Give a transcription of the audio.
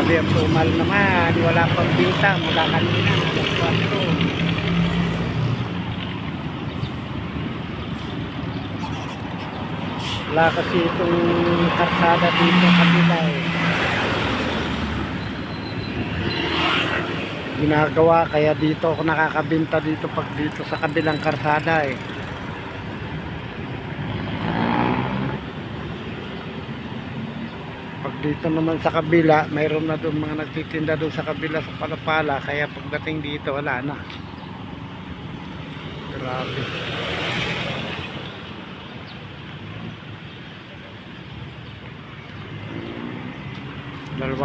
Grabe ang tumal naman. Wala pang bita mula kanina. Alas 4. Wala kasi itong karsada dito kabila eh. Ginagawa kaya dito ako nakakabinta dito pag dito sa kabilang karsada eh. Pag dito naman sa kabila, mayroon na doon mga nagtitinda doon sa kabila sa Palapala, kaya pagdating dito wala na. Grabe. Dalawa